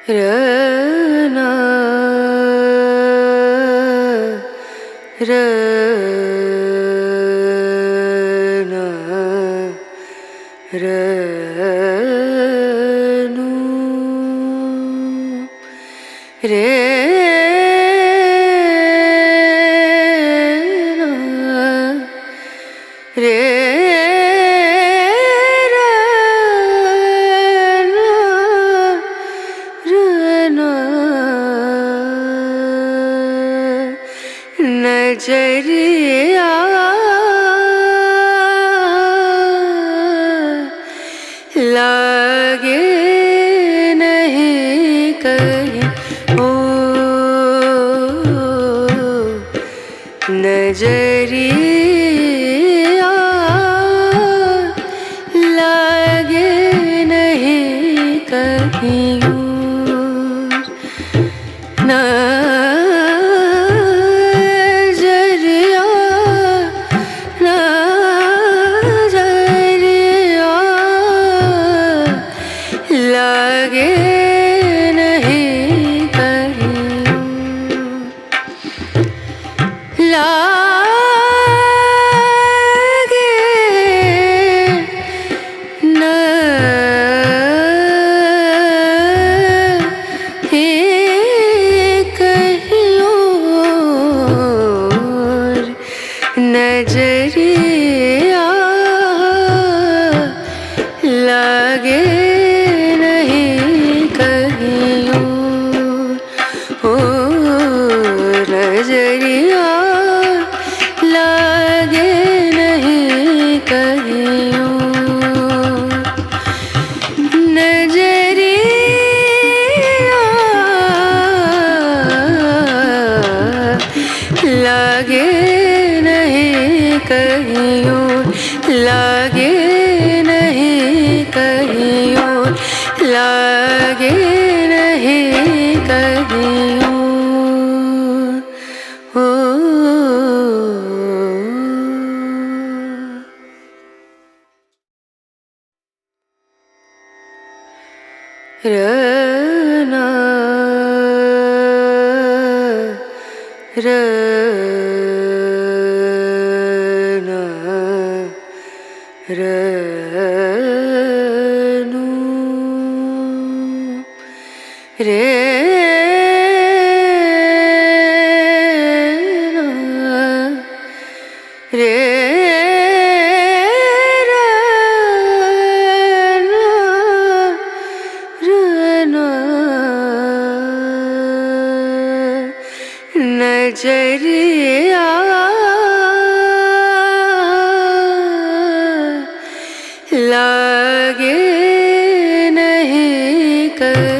रना रना रनु रेना रे नजरिया लागे नहीं कहीं ओ नजरिया लागे नहीं कहीं लागे नहीं कहीं लागे नहीं कहीं और नजरिया लागे नजरिया लागे नहीं कहीं नजरिया लागे नहीं कहीं लागे नहीं कहीं लागे नहीं कहीं रना रना रनु रेना रे नजरिया लागे नहीं कर